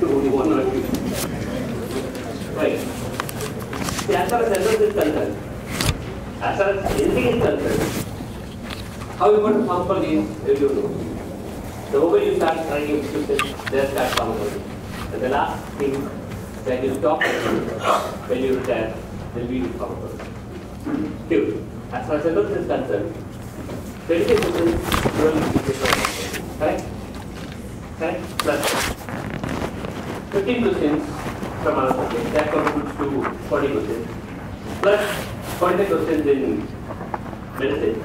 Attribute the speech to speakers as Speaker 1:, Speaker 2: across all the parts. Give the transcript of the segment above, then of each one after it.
Speaker 1: only one or two. Right. See, as far as sensors is concerned, as far as anything is concerned, how you want to pharmacology is, you know. The moment you start trying your systems, there starts pharmacology. And the last thing that you stop when you retire will be pharmacology. Two, as far as sensors is concerned, 25% will be pharmacology. Correct? Correct? Plus 15% from other subjects. That contributes to 40%. Plus 45% in medicine.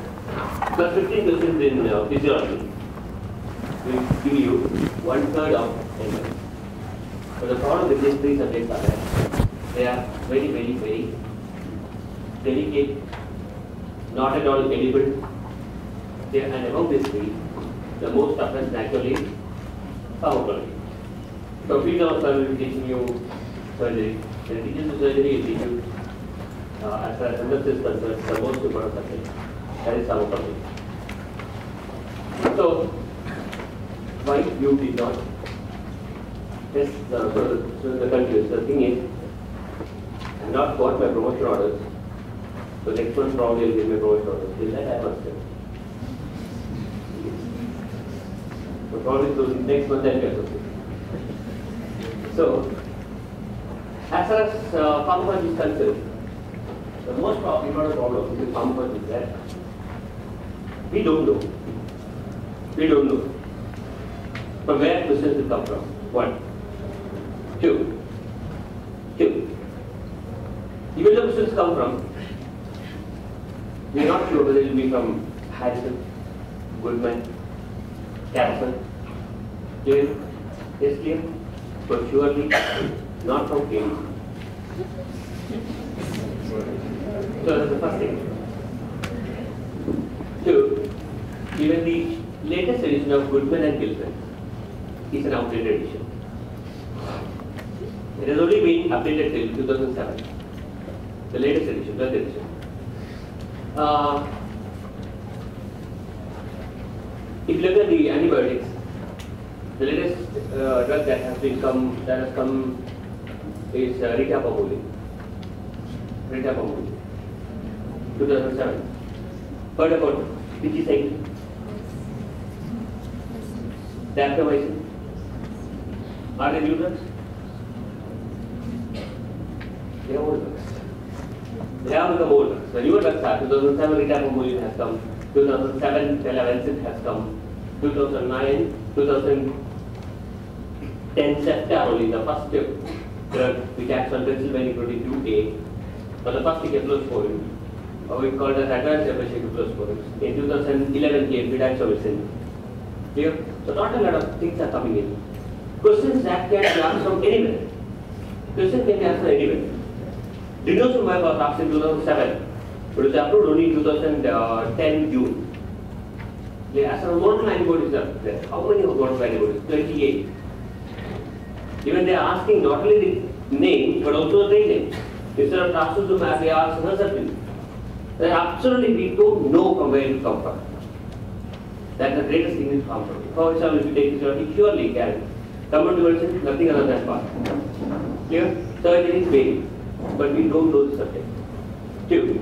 Speaker 1: Plus 15% in physiology. Will give you 1/3 of NM. So the problem with these three subjects are that they are very, very, very delicate, not at all edible. And among these three, the most toughest naturally is pharmacology. So field of surgery will teaching you surgery. When it teaches you surgery, it teaches you as far as synthesis is concerned, the most important subject. That is pharmacology. So why you did not test the confused? The thing is, I have not got my promotion orders, so next month probably will give me promotion orders. Till that I must test. So probably so next month I'll get something. So, as far as pharmacology is concerned, the most important problem with pharmacology is that we don't know. We don't know from where questions will come from. One. Two. Even the questions come from, we are not sure whether it will be from Harrison, Goodman, Capson. Clear? Yes, clear? But surely not from Cambridge. So that's the first thing. Two, even the latest edition of Goodman and Gilpin is an outdated edition. It has only been updated till 2007. The latest edition, 12th edition. If you look at the antibiotics, the latest drug that has come is Ritapamuli. 2007. Heard about Pichicite? Daptomycin? Are they new drugs? They are old drugs. They have become old drugs. The newer drugs are 2007 Ritapamuli has come, 2007 Telavancin has come, 2009, 2010 Ceftaroline, the first drug which acts on Pennsylvania protein 2A, or the first cephalosporin, or we call it as advanced cephalosporin. In 2011 came Vidaxomycin. Clear? So not a lot of things are coming in. Questions that can be asked from anywhere. Questions can be asked from anywhere. Denosumab was asked in 2007, but it was approved only in 2010 June. As for monoclonal antibodies are there. How many monoclonal antibodies? 28. Even they are asking not only the name but also the trade name. Instead of trastuzumab, they ask Herceptin. Then absolutely we don't know from where it come from. That's the greatest thing is come from. For example, if you take this, surely can. Common medicine, nothing other than part. Clear? Surgery is vague, but we don't know the subject. Two,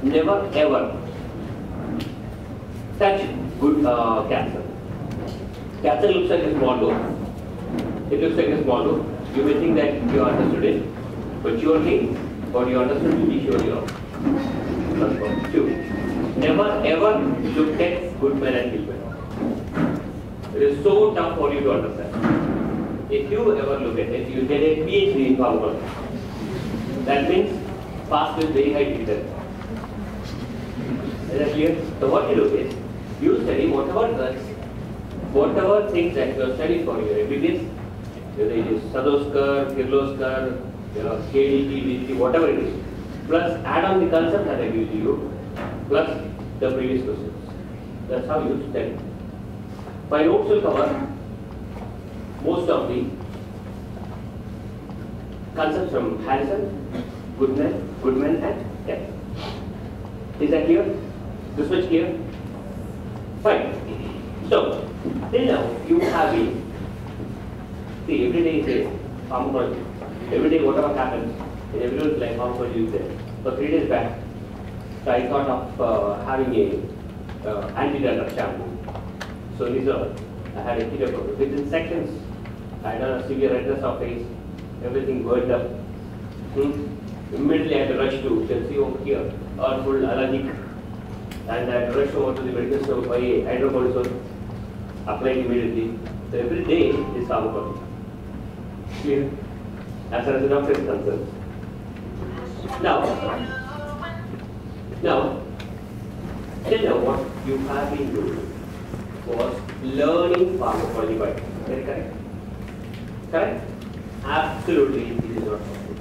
Speaker 1: never ever touch good cancer. Cancer looks like a small dose. It looks like a small dose. You may think that you understood it, but surely what you understood will be surely wrong. Two, never ever look at Goodman and Gilpin. It is so tough for you to understand. If you ever look at it, you get a PhD in pharmacology. That means pass with very high degree. Is that clear? So what you do is, you study whatever drugs, whatever things that you are studying for your MBBS, whether it is Sadoskar, Kirloskar, KDT, BT, whatever it is, plus add on the concept that I give you, plus the previous questions. That's how you study. My notes will cover most of the concepts from Harrison, Goodman and Kemp. Is that clear? This much clear? Fine. So, till now you have been See, every day is a pharmacology. Every day, whatever happens, in everyone's life, pharmacology is there. So 3 days back, so I thought of having a anti-dandruff shampoo. So I had a keto program. Within seconds, I had a severe redness of face, everything burned up. Immediately I had to rush to, you can see over here, all full allergic. And I had to rush over to the medical store, buy hydrocortisone, apply immediately. So every day is pharmacology. Clear? As far as the doctor is concerned. Now, what you have been doing was learning pharmacology by very correct? Correct? Absolutely, this is not possible.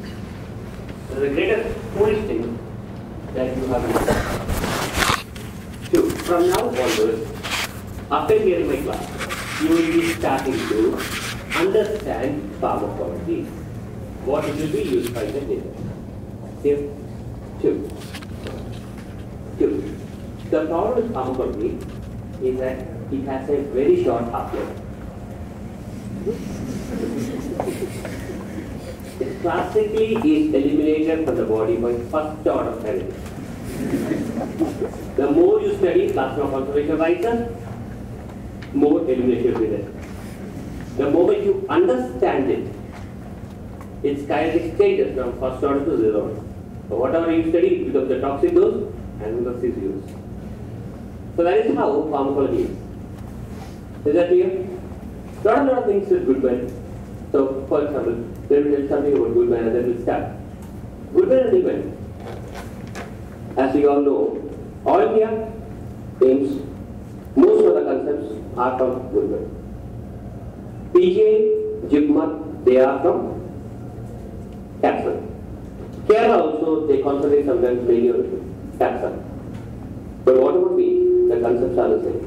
Speaker 1: So the greatest foolish thing that you have done. So, from now onwards, after hearing my class, you will be starting to understand pharmacology. What it will be used by the data. Here, two. The problem with pharmacology is that it has a very short half-life. It classically is eliminated from the body by first order therapy. The more you study plasma concentration rises, more elimination will be there. The moment you understand it, its kinetic changes from first order to zero order. So whatever you study becomes a toxic dose and becomes use. So that is how pharmacology is. Is that clear? Lot of things with Goodman. So for example, let me tell you something about Goodman and then we'll start. Goodman and Goodman, as we all know, all India aims, most of the concepts are from Goodman. PGI, JIPMAR, they are from Capsule. Kerala also, they concentrate sometimes mainly on Capsule. But what about me? The concepts are the same.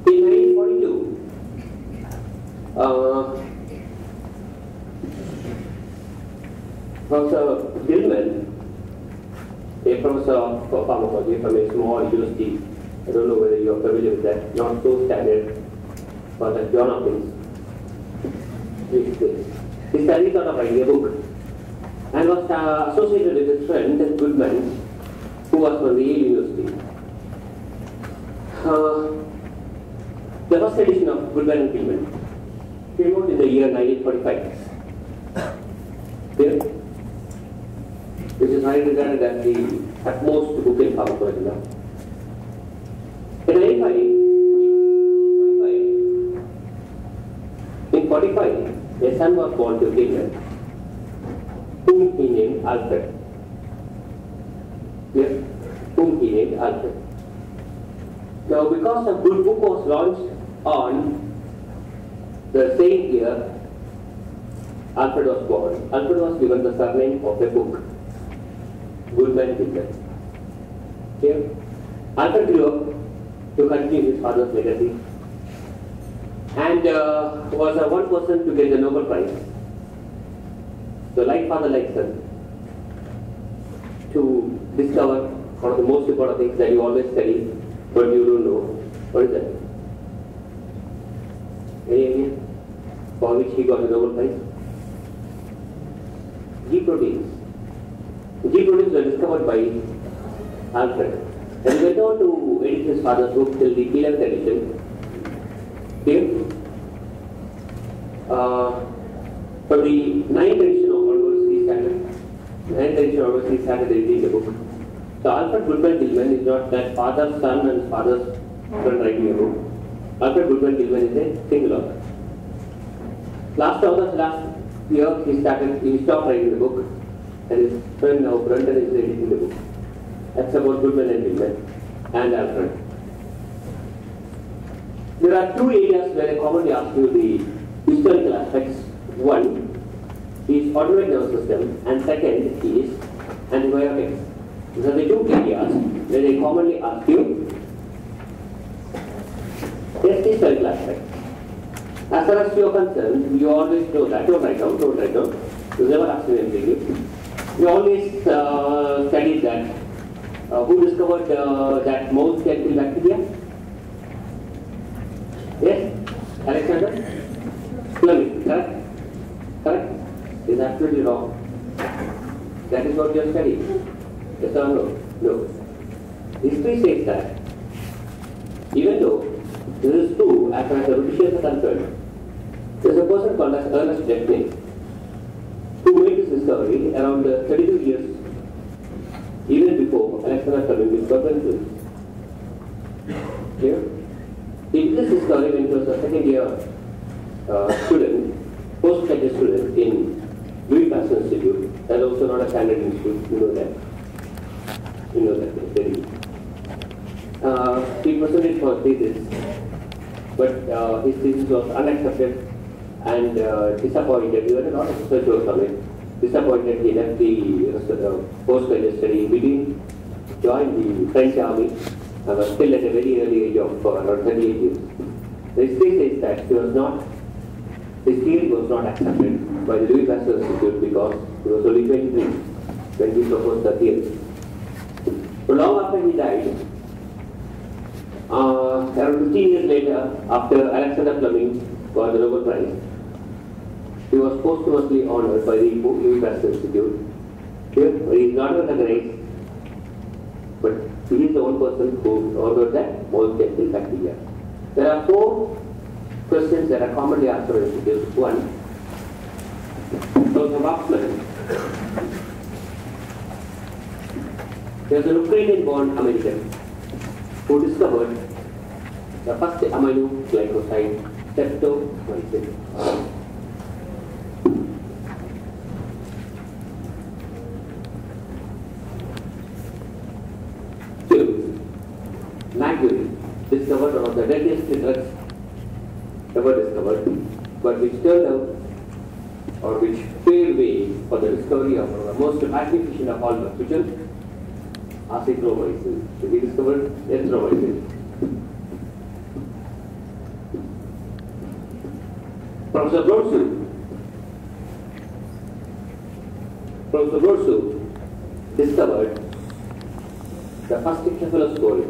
Speaker 1: In 1942, Professor Gilman, a professor of pharmacology from a small university, I don't know whether you are familiar with that, not so standard, but at John Hopkins. He studied out of writing a book and was associated with his friend Goodman, who was from the Yale University. The first edition of Goodman and Gilman came out in the year 1945. Here, which is highly regarded as the utmost book in pharmacology now. In 1945, a son was born to Gilman, whom he named Alfred. Yes, whom he named Alfred. Now, because a good book was launched on the same year Alfred was born, Alfred was given the surname of the book, Goodman Gilman. Here, Alfred grew up to continue his father's legacy and was the one person to get the Nobel Prize. So, like father, like son, to discover one of the most important things that you always study, but you don't know. What is that? Any idea? For which he got the Nobel Prize? G proteins. G proteins were discovered by Alfred. And he went on to edit his father's book till the 11th edition. Okay? For the 9th edition onwards, he started editing the book. So Alfred Goodman Gilman is not that father's son and father's son writing a book. Alfred Goodman Gilman is a single author. Last year he stopped writing the book and his friend now Brandon is editing the book. That's about Goodman and Gilman and Alfred. There are two areas where I commonly ask you the historical aspects. One is autonomic nervous system and second is antibiotics. These are the two areas where I commonly ask you just historical aspect. As far as you are concerned, you always know that. Don't write down. You never ask me anything. You always studied that. Who discovered that mouse can kill bacteria? Yes? Alexander? Fleming, correct? Correct? Is absolutely wrong. That is what you are studying. Yes or no? No. History says that even though this is true as far as the Britishers are concerned, there is a person called as Ernest Debney who made this discovery around 32 years even before Alexander Fleming discovered penicillin. Clear? He did this discovery when he was a second year student, postgraduate student in Louis Pasteur Institute, and also not a standard institute, you know that. You know that very well. He presented for thesis, but his thesis was unaccepted and disappointed. He had a lot of research work on it. Disappointed, he left the postgraduate study in between, joined the French army, and was still at a very early age of around 38 years. The history says that his theory was not accepted by the Louis Pasteur Institute because he was only 23 when he proposed the theory. So long after he died, around 15 years later, after Alexander Fleming got the Nobel Prize, he was posthumously honored by the Louis Pasteur Institute. Here, he is not recognized, but he is the one person who ordered that molecule bacteria. There are 4 questions that are commonly asked for institutes. One, Joseph Oxman. There was an Ukrainian-born American who discovered the first aminoglycoside, streptomycin. Two, mercury, discovered one of the deadliest drugs ever discovered, but which turned out, or which paved way for the discovery of one of the most magnificent of all drugs, which is azithromycin. So he discovered erythromycin. Professor Brodsky discovered the first cephalosporin.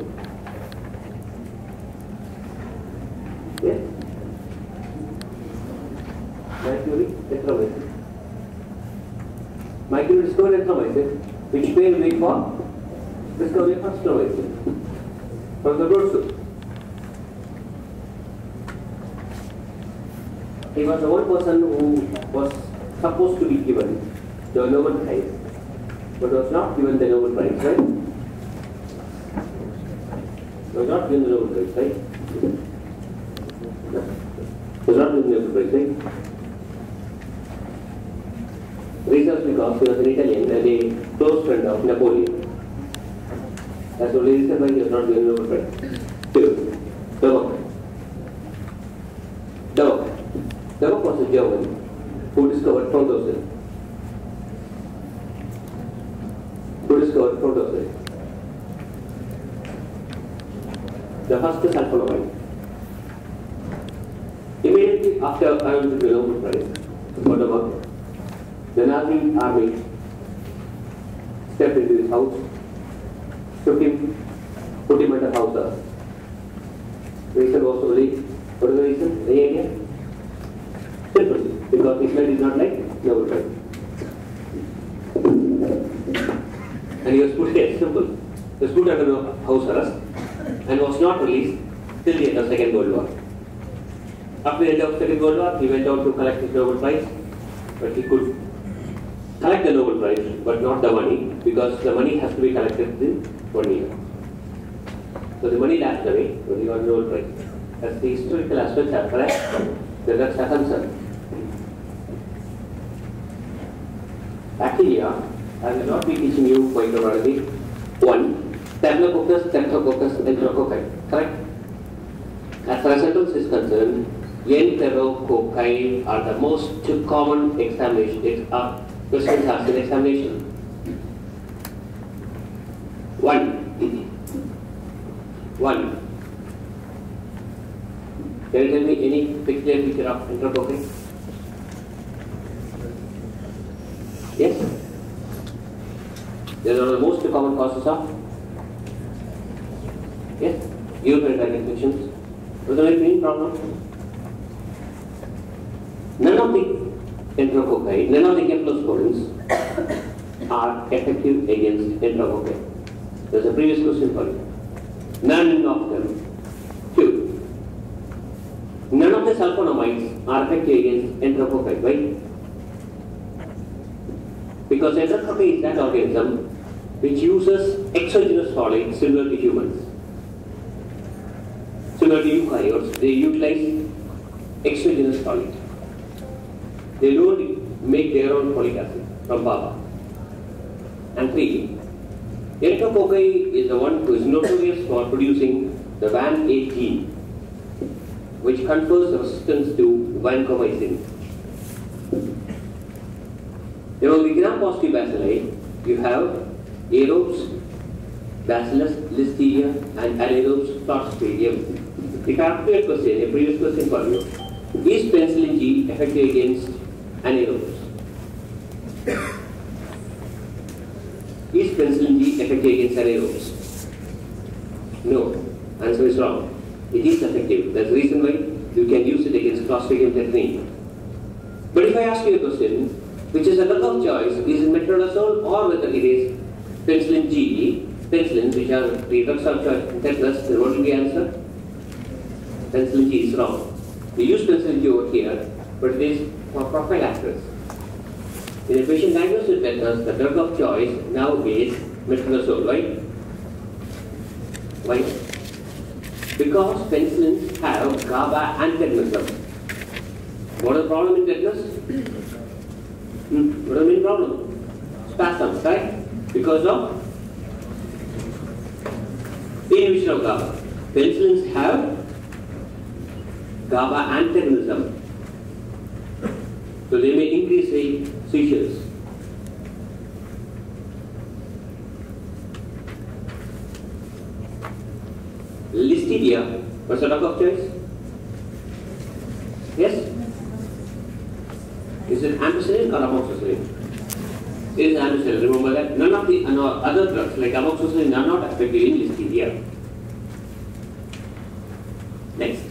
Speaker 1: Yes? Mercury, erythromycin. Mercury discovered erythromycin, which paved way for discovery of azithromycin. Professor Brodsky. He was the one person who was supposed to be given the Nobel Prize, but was not given the Nobel Prize, right? Was not given the Nobel Prize, right? Was not given the Nobel Prize, right? Reasons because he was an Italian and a close friend of Napoleon. That's the only reason why he was not given the Nobel Prize. Two, Dubok was a German who discovered frontosin. The first sulfonamide. Immediately after earning the Nobel Prize for Dubok, the Nazi army stepped into his house, took him, put him under house arrest. The reason was only, what is the reason? Any idea? Simple, because Hitler did not like Nobel Prize. And he was put here, simple. He was put under house arrest and was not released till the end of Second World War. After the end of Second World War, he went out to collect his Nobel Prize, but he could collect the Nobel Prize, but not the money, because the money has to be collected within 1 year. So the money lapsed away, but he got the Nobel Prize. As the historical aspects are correct, the drugs are concerned. Bacteria, I will not be teaching you microbiology. 1. Staphylococcus, Streptococcus, Enterococci. Correct? As far as sentence is concerned, Enterococci are the most common examination. Questions asked in examination. 1. Can you tell me any particular feature of Enterococci? Yes? They are the most common causes of? Yes? Urinary tract infections. Was there any problem? the enterococci, none of the cephalosporins are effective against enterococci. There's a previous question for you. None of them. 2. None of the sulfonamides are effective against enterococci. Why? Because enterococci is that organism which uses exogenous solid similar to humans. Similar to eukaryotes, they utilize exogenous solid. They don't make their own folic acid from Baba. And 3, enterococci is the one who is notorious for producing the VAN8 gene, which confers resistance to vancomycin. Among the gram-positive bacilli, you have aerobes, Bacillus, Listeria, and anaerobes, Clostridium. If I ask you a question, a previous question for you, is penicillin G effective against anaerobes? Is penicillin G effective against anaerobes? No. Answer is wrong. It is effective. That's the reason why you can use it against Clostridium tetani. But if I ask you a question, which is a drug of choice, is it metronidazole or whether it is penicillin G, penicillins which are the drugs of choice in tetanus, then what will be the answer? Penicillin G is wrong. We use penicillin G over here, but it is for prophylaxis. In a patient diagnosed with tetanus, the drug of choice now is metronidazole. Why? Because penicillins have GABA antagonism. What is the problem in tetanus? What is the main problem? Spasms, right? Because of inhibition of GABA. Penicillins have GABA antagonism. So they may increase the seizures. Listeria, what's the drug of choice? Yes? Is it ampicillin or amoxicillin? It is ampicillin. Remember that none of the other drugs like amoxicillin are not effective in listeria. Next,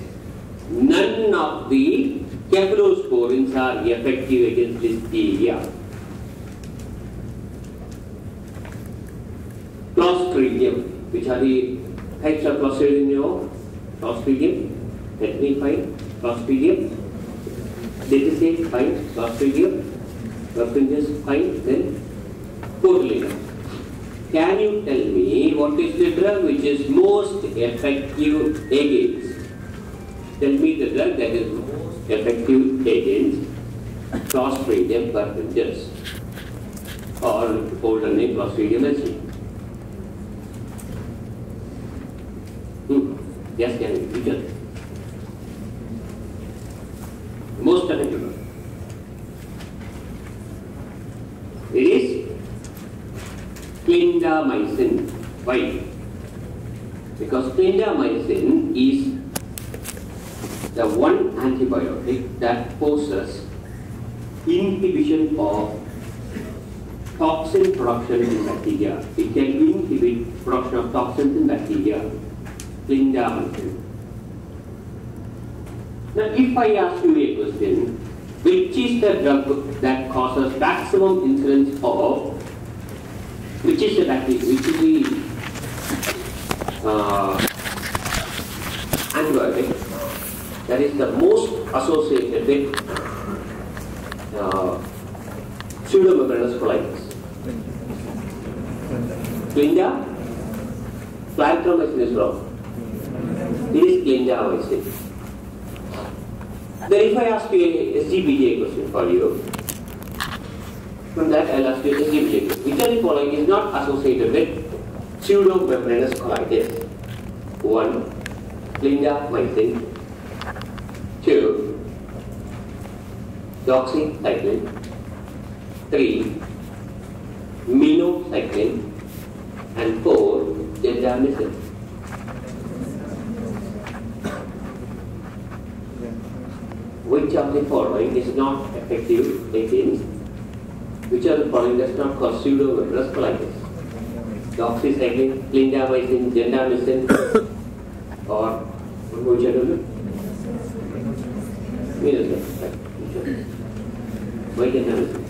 Speaker 1: none of the cephalosporins are effective against listeria. Clostridium, which are the types of Clostridium? Clostridium, tetany fine, Clostridium, Deticate fine, Clostridium, Burkinges fine, then Cordyceps. Can you tell me what is the drug which is most effective against? Tell me the drug that is most effective against Clostridium perfringens, or older name Clostridium SC. Yes, can you? Which one? Most effective drug. It is clindamycin. Why? Because clindamycin is the one antibiotic that poses inhibition of toxin production in bacteria. It can inhibit production of toxins in bacteria. Clindamycin. Now, if I ask you a question, which is the drug that causes maximum incidence of, which is the bacteria, which is the antibiotic that is the most associated with pseudomembranous colitis? Clinda? Clarithromycin is wrong. It is clindamycin. Then if I ask you a SGBJ question for you, from that I'll ask you a SGBJ question. Which of the following is not associated with pseudomembranous colitis? 1. Clindamycin. 2. Doxycycline. 3. Minocycline. And 4. Gentamicin. Which of the following is not effective against? Which of the following does not cause pseudomembranous colitis? Doxycycline, clindamycin, gentamicin, or which other? Minocycline. Why journalism?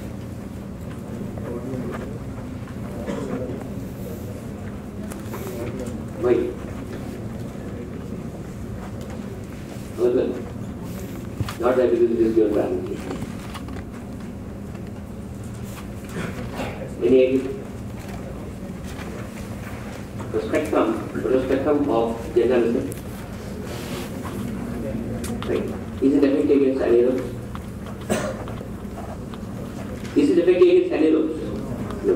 Speaker 1: Why? Well, not that because it is given randomly. Any idea? The spectrum of journalism. Right. Is it effective against anaerobes? Is it effective against anaerobes? No.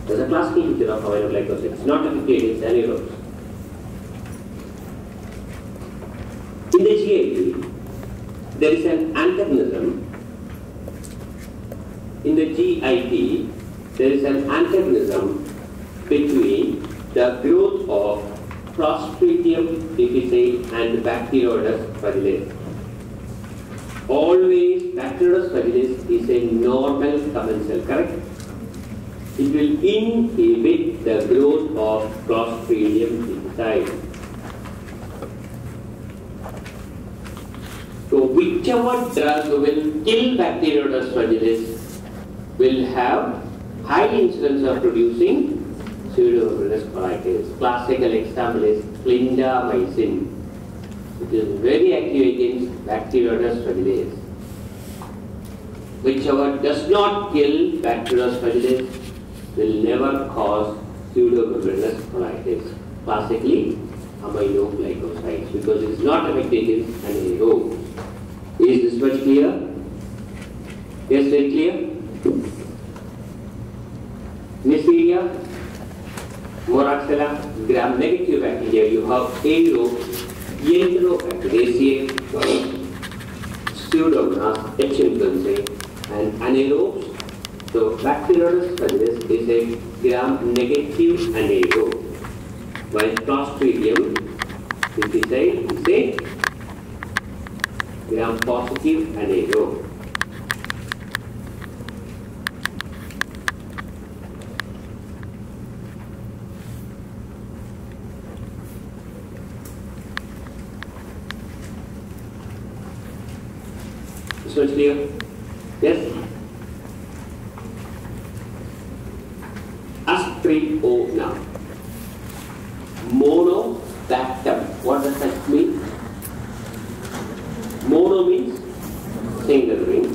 Speaker 1: There's a classical feature of aminoglycosides. It's not effective against anaerobes. In the GIP, there is an antagonism. In the GIP, there is an antagonism between the growth of Clostridium difficile and Bacteroides fragilis. Always Bacteroides fragilis is a normal commensal, correct? It will inhibit the growth of Clostridium difficile. So whichever drug will kill Bacteroides fragilis will have high incidence of producing pseudomembranous colitis. Classical example is clindamycin, which is very active against Bacteroides fragilis. Whichever does not kill Bacteroides fragilis will never cause pseudomembranous colitis. Classically, aminoglycosides, because it is not effective against anaerobes. Is this much clear? Yes, very clear? Neisseria, Moraxella, gram-negative bacteria, you have Enterobacteriaceae, Pseudomonas, H. influenzae, and anaerobes. So, Bacteroides fragilis is a gram-negative anaerobe, while Clostridium difficile is a gram-positive anaerobe. So it's clear? Yes? Astriona. Monobactam. What does that mean? Mono means single ring.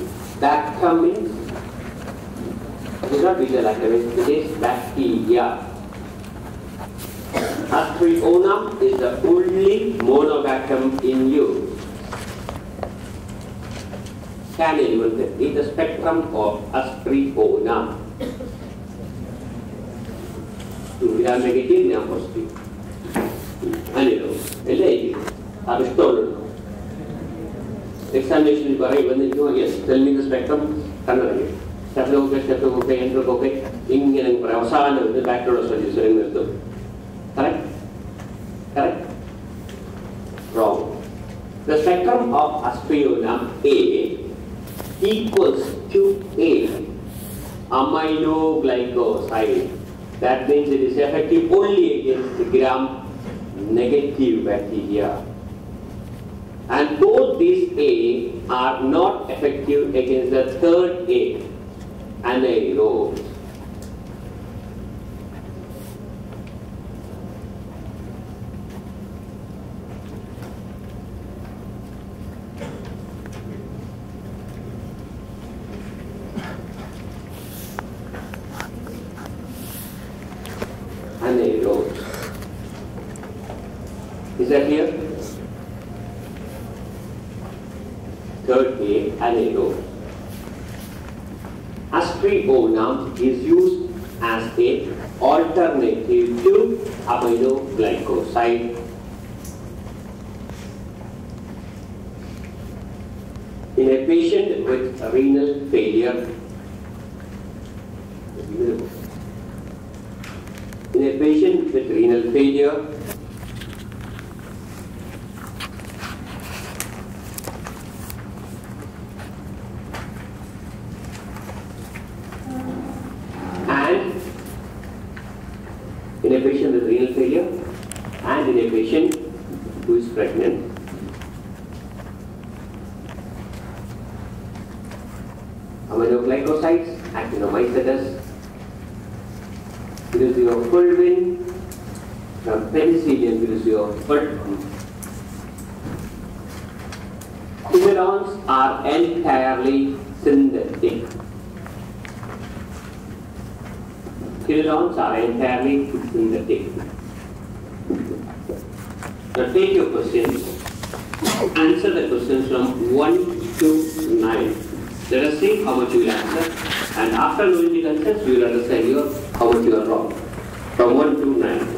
Speaker 1: Bactam means it is not beta lactam, it is bacteria. Astriona is the only monobactam in use. Can anyone tell me the spectrum of Astriona? Gram negative, gram positive. Anaerobe. Aristotle. Examination is yes, tell me the spectrum. Streptococcus, enterococcus, ingenium, avasana, the Bacteroides fragilis. Correct? Correct? Wrong. The spectrum of Astriona A equals to A aminoglycoside. That means it is effective only against the gram-negative bacteria. And both these A are not effective against the third A, anaerobes. Anaerobes. Is that clear? Third A, anaerobe. Astriona is used as a alternative to aminoglycoside. In a patient with renal failure, and in a patient who is pregnant. Aminoglycosides, actinomycetes, gives you a fulvin, penicillin gives you a fulton. Quinolones are entirely synthetic. Quinolones are entirely synthetic. Now take your questions. Answer the questions from 1 to 9. Let us see how much you will answer. And after knowing the concepts, we will understand how much you are wrong. From 1 to 9.